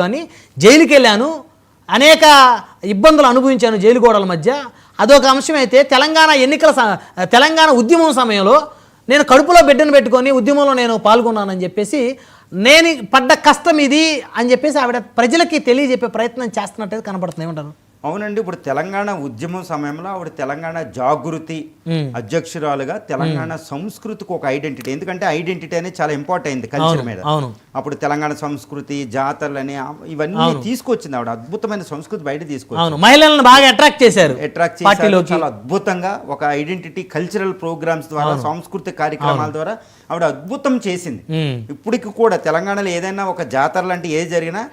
కానీ జైలుకి వెళ్ళాను, అనేక ఇబ్బందులు అనుభవించాను జైలు గోడల మధ్య. అదొక అంశం అయితే తెలంగాణ ఉద్యమం సమయంలో నేను కడుపులో బిడ్డను పెట్టుకొని ఉద్యమంలో నేను పాల్గొన్నానని చెప్పేసి, నేను పడ్డ కష్టం ఇది అని చెప్పేసి ఆవిడ ప్రజలకి తెలియజెప్పే ప్రయత్నం చేస్తున్నట్టు కనబడుతుంది. ఏమంటారు? అవునండి, ఇప్పుడు తెలంగాణ ఉద్యమం సమయంలో ఆవిడ తెలంగాణ జాగృతి అధ్యక్షురాలుగా తెలంగాణ సంస్కృతికి ఒక ఐడెంటిటీ, ఎందుకంటే ఐడెంటిటీ అనేది చాలా ఇంపార్టెంట్ అయింది కల్చర్ మీద. అప్పుడు తెలంగాణ సంస్కృతి జాతరలని ఇవన్నీ తీసుకొచ్చింది ఆవిడ. అద్భుతమైన సంస్కృతి బయట తీసుకొచ్చింది, మహిళలను బాగా అట్రాక్ట్ చేశారు. చాలా అద్భుతంగా ఒక ఐడెంటిటీ కల్చరల్ ప్రోగ్రామ్స్ ద్వారా, సాంస్కృతిక కార్యక్రమాల ద్వారా ఆవిడ అద్భుతం చేసింది. ఇప్పటికి కూడా తెలంగాణలో ఏదైనా ఒక జాతర లాంటి ఏది జరిగినా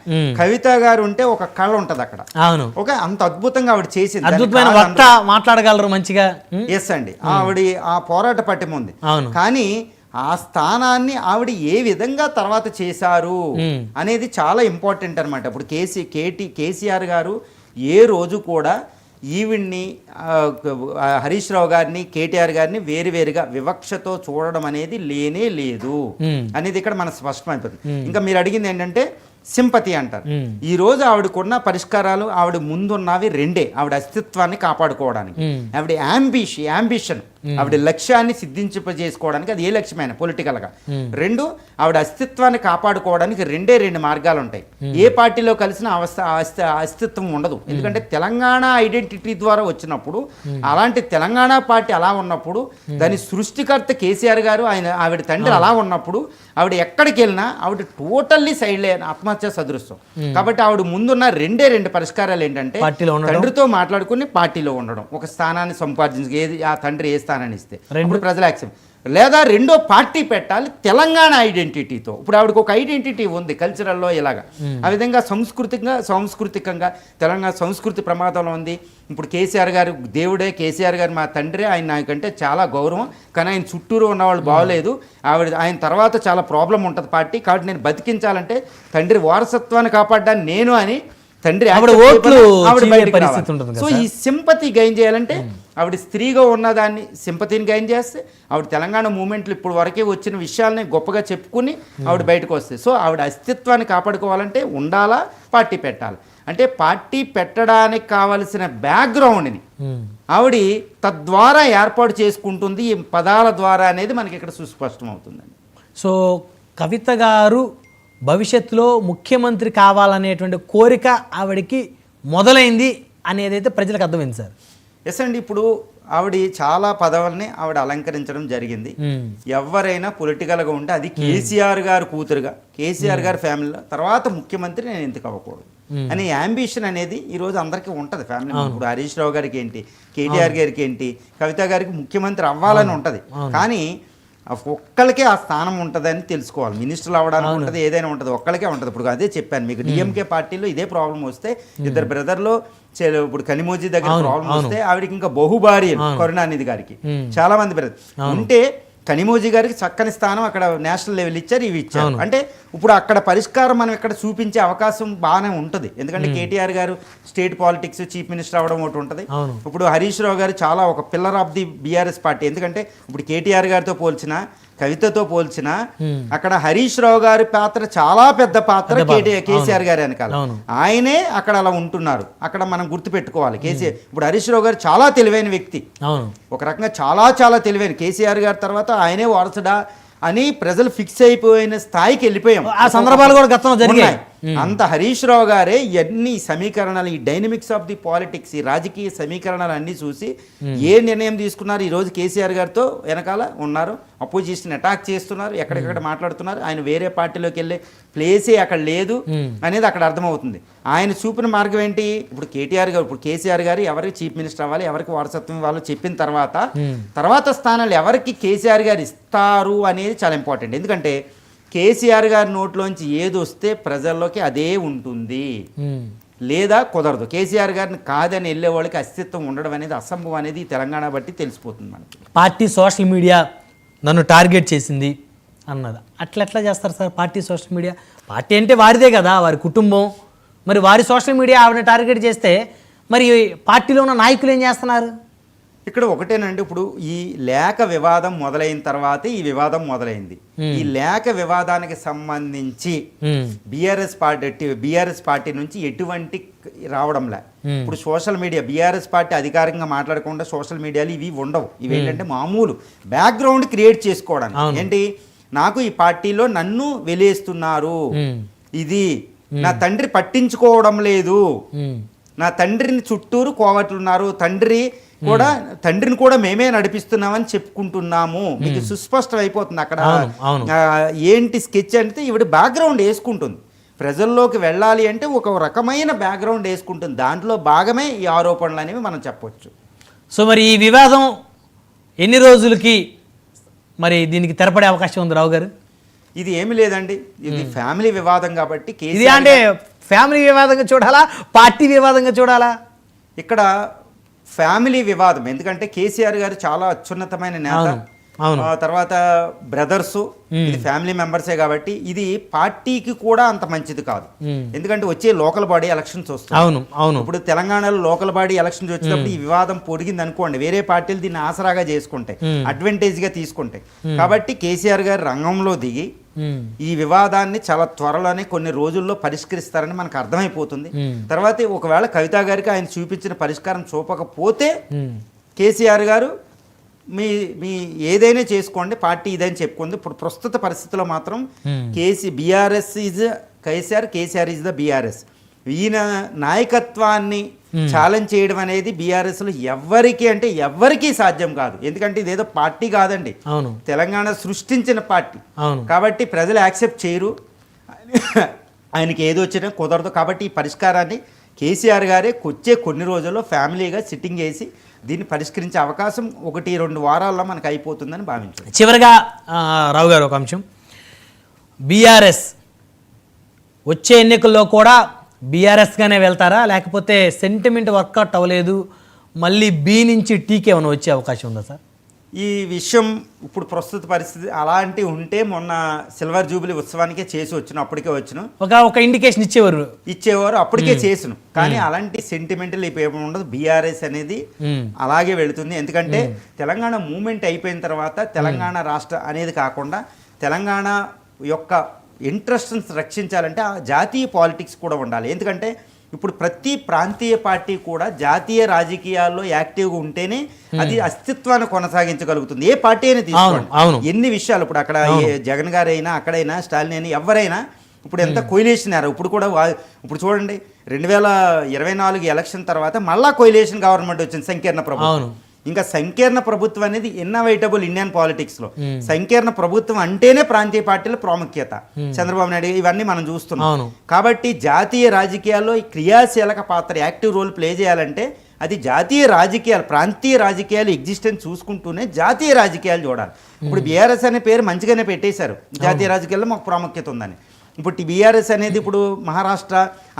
కవిత గారు ఉంటే ఒక కళ ఉంటది అక్కడ. ఒక అంత అద్భుతంగా ఆవిడ చేసింది, మాట్లాడగలరు మంచిగా. ఎస్ అండి, ఆవిడ ఆ పోరాట పటిమ ఉంది. కానీ ఆ స్థానాన్ని ఆవిడ ఏ విధంగా తర్వాత చేశారు అనేది చాలా ఇంపార్టెంట్ అనమాట. ఇప్పుడు కేసీఆర్ గారు ఏ రోజు కూడా ఈవిడ్ని హరీష్ రావు గారిని, కేటీఆర్ గారిని వేరువేరుగా వివక్షతో చూడడం అనేది లేనే లేదు అనేది ఇక్కడ మనకు స్పష్టమైపోతుంది. ఇంకా మీరు అడిగింది ఏంటంటే సింపతి అంటారు. ఈ రోజు ఆవిడకున్న పరిష్కారాలు ఆవిడ ముందున్నవి రెండే. ఆవిడ అస్తిత్వాన్ని కాపాడుకోవడానికి, ఆవిడ అంబిషన్, ఆవిడ లక్ష్యాన్ని సిద్ధింపజేసుకోవడానికి, అది ఏ లక్ష్యమైనా పొలిటికల్గా. రెండు, ఆవిడ అస్తిత్వాన్ని కాపాడుకోవడానికి రెండు మార్గాలు ఉంటాయి. ఏ పార్టీలో కలిసిన అస్తిత్వం ఉండదు, ఎందుకంటే తెలంగాణ ఐడెంటిటీ ద్వారా వచ్చినప్పుడు, అలాంటి తెలంగాణ పార్టీ అలా ఉన్నప్పుడు, దాని సృష్టికర్త కేసీఆర్ గారు, ఆవిడ తండ్రి అలా ఉన్నప్పుడు ఆవిడ ఎక్కడికి వెళ్ళినా ఆవిడ టోటల్లీ సైడ్ లేని ఆత్మహత్య సదృశ్యం. కాబట్టి ఆవిడ ముందున్న రెండు పరిష్కారాలు ఏంటంటే, తండ్రితో మాట్లాడుకుని పార్టీలో ఉండడం, ఒక స్థానాన్ని సంపాదించి, ఏది ఆ తండ్రి ఏ స్థానాన్ని ఇస్తే ప్రజల యాక్సెప్ట్, లేదా రెండో పార్టీ పెట్టాలి తెలంగాణ ఐడెంటిటీతో. ఇప్పుడు ఆవిడకి ఒక ఐడెంటిటీ ఉంది కల్చరల్లో ఇలాగా. ఆ విధంగా సాంస్కృతికంగా తెలంగాణ సంస్కృతి ప్రమాదంలో ఉంది. ఇప్పుడు కేసీఆర్ గారు దేవుడే, కేసీఆర్ గారు మా తండ్రి, ఆయన నాకంటే చాలా గౌరవం, కానీ ఆయన చుట్టూరు ఉన్నవాళ్ళు బాగోలేదు, ఆయన తర్వాత చాలా ప్రాబ్లం ఉంటుంది పార్టీ, కాబట్టి నేను బతికించాలంటే తండ్రి వారసత్వాన్ని కాపాడ్డాను నేను అని తండ్రి సో ఈ సింపతి గెయిన్ చేయాలంటే ఆవిడ స్త్రీగా ఉన్నదాన్ని సింపతిని గెయిన్ చేస్తే, ఆవిడ తెలంగాణ మూమెంట్లు ఇప్పుడు వరకే వచ్చిన విషయాలని గొప్పగా చెప్పుకుని ఆవిడ బయటకు వస్తే, సో ఆవిడ అస్తిత్వాన్ని కాపాడుకోవాలంటే ఉండాలా, పార్టీ పెట్టాలి. అంటే పార్టీ పెట్టడానికి కావలసిన బ్యాక్గ్రౌండ్ని ఆవిడ తద్వారా ఏర్పాటు చేసుకుంటుంది ఈ పదాల ద్వారా అనేది మనకి ఇక్కడ సుస్పష్టం అవుతుందండి. సో కవిత గారు భవిష్యత్తులో ముఖ్యమంత్రి కావాలనేటువంటి కోరిక ఆవిడకి మొదలైంది అనేదైతే ప్రజలకు అర్థమైంది సార్. ఎస్ అండి, ఇప్పుడు ఆవిడ చాలా పదవుల్ని ఆవిడ అలంకరించడం జరిగింది. ఎవరైనా పొలిటికల్గా ఉంటే అది కేసీఆర్ గారు కూతురుగా, కేసీఆర్ గారి ఫ్యామిలీలో తర్వాత ముఖ్యమంత్రి నేను ఎందుకు అవ్వకూడదు అనే యాంబిషన్ అనేది ఈరోజు అందరికీ ఉంటుంది ఫ్యామిలీ. ఇప్పుడు హరీష్ రావు గారికి ఏంటి, కేటీఆర్ గారికి ఏంటి, కవిత గారికి ముఖ్యమంత్రి అవ్వాలని ఉంటుంది. కానీ ఒక్కరికే ఆ స్థానం ఉంటుందని తెలుసుకోవాలి. మినిస్టర్లు అవ్వడానికి ఉంటుంది, ఏదైనా ఉంటుంది, ఒక్కరికే ఉంటుంది. ఇప్పుడు అదే చెప్పాను మీకు, డిఎంకే పార్టీలో ఇదే ప్రాబ్లం వస్తే, ఇద్దరు బ్రదర్లో ఇప్పుడు కనిమోజీ దగ్గర ప్రాబ్లం వస్తే ఆవిడకి ఇంకా బహుభార్య కరుణానిధి గారికి చాలా మంది బ్రదర్ ఉంటే, కనిమోజీ గారికి చక్కని స్థానం అక్కడ నేషనల్ లెవెల్ ఇచ్చారు, ఇవి ఇచ్చారు. అంటే ఇప్పుడు అక్కడ పరిష్కారం మనం ఇక్కడ చూపించే అవకాశం బాగానే ఉంటుంది. ఎందుకంటే కేటీఆర్ గారు స్టేట్ పాలిటిక్స్ చీఫ్ మినిస్టర్ అవ్వడం ఒకటి ఉంటుంది. ఇప్పుడు హరీష్ రావు గారు చాలా ఒక pillar of the BRS party. ఎందుకంటే ఇప్పుడు కేటీఆర్ గారితో పోల్చిన, కవితతో పోల్చిన, అక్కడ హరీష్ రావు గారి పాత్ర చాలా పెద్ద పాత్ర కేసీఆర్ గారి వెనకాల. ఆయనే అక్కడ అలా ఉంటున్నారు, అక్కడ మనం గుర్తుపెట్టుకోవాలి. కేసీఆర్ ఇప్పుడు హరీష్ రావు గారు చాలా తెలివైన వ్యక్తి, ఒక రకంగా చాలా తెలివైన. కేసీఆర్ గారి తర్వాత ఆయనే వారసుడా అని ప్రజలు ఫిక్స్ అయిపోయిన స్థాయికి వెళ్ళిపోయాం. ఆ సందర్భాలు కూడా గతంలో జరిగాయి. అంత హరీష్ రావు గారే ఎన్ని సమీకరణాలు, ఈ డైనమిక్స్ ఆఫ్ ది పాలిటిక్స్, ఈ రాజకీయ సమీకరణాలు అన్నీ చూసి ఏ నిర్ణయం తీసుకున్నారు. ఈరోజు కేసీఆర్ గారితో వెనకాల ఉన్నారు, అపోజిషన్ అటాక్ చేస్తున్నారు, ఎక్కడెక్కడ మాట్లాడుతున్నారు. ఆయన వేరే పార్టీలోకి వెళ్ళే ప్లేసే అక్కడ లేదు అనేది అక్కడ అర్థమవుతుంది. ఆయన చూపిన మార్గం ఏంటి, ఇప్పుడు కేటీఆర్ గారు, ఇప్పుడు కేసీఆర్ గారు ఎవరికి చీఫ్ మినిస్టర్ అవ్వాలి, ఎవరికి వారసత్వం ఇవ్వాలో చెప్పిన తర్వాత స్థానాలు ఎవరికి కేసీఆర్ గారు ఇస్తారు అనేది చాలా ఇంపార్టెంట్. ఎందుకంటే కేసీఆర్ గారి నోట్లోంచి ఏది వస్తే ప్రజల్లోకి అదే ఉంటుంది, లేదా కుదరదు. కేసీఆర్ గారిని కాదని వెళ్ళే వాళ్ళకి అస్తిత్వం ఉండడం అనేది అసంభవం అనేది తెలంగాణ బట్టి తెలిసిపోతుంది మనకి. పార్టీ సోషల్ మీడియా నన్ను టార్గెట్ చేసింది అన్నది అట్లా చేస్తారు sir? Party social media, party అంటే వారిదే కదా, వారి కుటుంబం, మరి వారి సోషల్ మీడియా ఆవిడని టార్గెట్ చేస్తే మరి పార్టీలో ఉన్న నాయకులు ఏం చేస్తున్నారు? ఇక్కడ ఒకటేనండి, ఇప్పుడు ఈ లేఖ వివాదం మొదలైన తర్వాత ఈ వివాదం మొదలైంది. ఈ లేఖ వివాదానికి సంబంధించి బీఆర్ఎస్ పార్టీ నుంచి ఎటువంటి రావడంలే. ఇప్పుడు సోషల్ మీడియా బీఆర్ఎస్ పార్టీ అధికారికంగా మాట్లాడకుండా సోషల్ మీడియాలో ఇవి ఉండవు. ఇవి ఏంటంటే మామూలు బ్యాక్గ్రౌండ్ క్రియేట్ చేసుకోవడానికి. ఏంటి, నాకు ఈ పార్టీలో నన్ను వెలేస్తున్నారు, ఇది నా తండ్రి పట్టించుకోవడం లేదు, నా తండ్రిని చుట్టూరు కోవట్లున్నారు, తండ్రిని కూడా మేమే నడిపిస్తున్నామని చెప్పుకుంటున్నాము. మీకు సుస్పష్టం అయిపోతుంది అక్కడ ఏంటి స్కెచ్ అంటే ఈవిడ బ్యాక్గ్రౌండ్ వేసుకుంటుంది. ప్రజల్లోకి వెళ్ళాలి అంటే ఒక రకమైన బ్యాక్గ్రౌండ్ వేసుకుంటుంది. దాంట్లో భాగమే ఈ ఆరోపణలు అనేవి మనం చెప్పొచ్చు. సో మరి ఈ వివాదం ఎన్ని రోజులకి మరి దీనికి తెరపడే అవకాశం ఉంది రావు గారు? ఇది ఏమి లేదండి, ఇది ఫ్యామిలీ వివాదం కాబట్టి ఇది అంటే ఫ్యామిలీ వివాదంగా చూడాలా, పార్టీ వివాదంగా చూడాలా? ఇక్కడ ఫ్యామిలీ వివాదం. ఎందుకంటే కేసీఆర్ గారు చాలా అత్యున్నతమైన నేత, తర్వాత బ్రదర్స్, ఇది ఫ్యామిలీ మెంబర్సే కాబట్టి ఇది పార్టీకి కూడా అంత మంచిది కాదు. ఎందుకంటే వచ్చే లోకల్ బాడీ ఎలక్షన్స్ వస్తాయి. ఇప్పుడు తెలంగాణలో లోకల్ బాడీ ఎలక్షన్స్ వచ్చినప్పుడు ఈ వివాదం పొడిగింది అనుకోండి, వేరే పార్టీలు దీన్ని ఆసరాగా చేసుకుంటాయి, అడ్వాంటేజ్ గా తీసుకుంటాయి. కాబట్టి కేసీఆర్ గారు రంగంలో దిగి ఈ వివాదాన్ని చాలా త్వరలోనే కొన్ని రోజుల్లో పరిష్కరిస్తారని మనకు అర్థమైపోతుంది. తర్వాత ఒకవేళ కవిత గారికి ఆయన చూపించిన పరిష్కారం చూపకపోతే కేసీఆర్ గారు మీ ఏదైనా చేసుకోండి, పార్టీ ఇదని చెప్పుకుంది. ఇప్పుడు ప్రస్తుత పరిస్థితిలో మాత్రం BRS is KCR is the BRS. ఈయన నాయకత్వాన్ని ఛాలెంజ్ చేయడం అనేది బీఆర్ఎస్ లో ఎవ్వరికీ సాధ్యం కాదు. ఎందుకంటే ఇదేదో పార్టీ కాదండి, తెలంగాణ సృష్టించిన పార్టీ కాబట్టి ప్రజలు యాక్సెప్ట్ చేయరు. ఆయనకి ఏదో వచ్చినా కుదరదు. కాబట్టి ఈ పరిష్కారాన్ని కేసీఆర్ గారే వచ్చే కొన్ని రోజుల్లో ఫ్యామిలీగా సిట్టింగ్ చేసి దీన్ని పరిష్కరించే అవకాశం 1-2 వారాల్లో మనకు అయిపోతుందని భావించారు. చివరిగా రావు గారు ఒక అంశం, బీఆర్ఎస్ వచ్చే ఎన్నికల్లో కూడా బీఆర్ఎస్గానే వెళ్తారా, లేకపోతే సెంటిమెంట్ వర్కౌట్ అవ్వలేదు మళ్ళీ బి నుంచి టీకి ఏమైనా వచ్చే అవకాశం ఉందా సార్? ఈ విషయం ఇప్పుడు ప్రస్తుత పరిస్థితి అలాంటి ఉంటే మొన్న సిల్వర్ జూబిలీ ఉత్సవానికే చేసి అప్పటికే వచ్చును ఒక ఇండికేషన్ ఇచ్చేవారు అప్పటికే చేసును. కానీ అలాంటి సెంటిమెంటల్ ఇప్పుడు ఉండదు. బీఆర్ఎస్ అనేది అలాగే వెళుతుంది. ఎందుకంటే తెలంగాణ మూమెంట్ అయిపోయిన తర్వాత తెలంగాణ రాష్ట్ర అనేది కాకుండా తెలంగాణ యొక్క ఇంట్రెస్ట్ని రక్షించాలంటే ఆ జాతీయ పాలిటిక్స్ కూడా ఉండాలి. ఎందుకంటే ఇప్పుడు ప్రతి ప్రాంతీయ పార్టీ కూడా జాతీయ రాజకీయాల్లో యాక్టివ్గా ఉంటేనే అది అస్తిత్వాన్ని కొనసాగించగలుగుతుంది. ఏ పార్టీ అయినా తీసుకోండి, ఎన్ని విషయాలు ఇప్పుడు అక్కడ జగన్ గారు అయినా అక్కడైనా స్టాలిన్ అయినా ఎవరైనా ఇప్పుడు ఎంత కొయిలేషన్ అయ్యారు. ఇప్పుడు చూడండి 2024 ఎలక్షన్ తర్వాత మళ్ళా కొయిలేషన్ గవర్నమెంట్ వచ్చింది, సంకీర్ణ ప్రభుత్వం. ఇంకా సంకీర్ణ ప్రభుత్వం అనేది ఇన్నోవేటబుల్ ఇండియన్ పాలిటిక్స్ లో సంకీర్ణ ప్రభుత్వం అంటేనే ప్రాంతీయ పార్టీల ప్రాముఖ్యత. చంద్రబాబు నాయుడు ఇవన్నీ మనం చూస్తున్నాం. కాబట్టి జాతీయ రాజకీయాల్లో క్రియాశీలక పాత్ర, యాక్టివ్ రోల్ ప్లే చేయాలంటే అది జాతీయ రాజకీయాలు, ప్రాంతీయ రాజకీయాలు ఎగ్జిస్టెన్స్ చూసుకుంటూనే జాతీయ రాజకీయాలు చూడాలి. ఇప్పుడు బీఆర్ఎస్ అనే పేరు మంచిగానే పెట్టేశారు, జాతీయ రాజకీయాల్లో మాకు ప్రాముఖ్యత ఉందని. ఇప్పుడు బీఆర్ఎస్ అనేది ఇప్పుడు మహారాష్ట్ర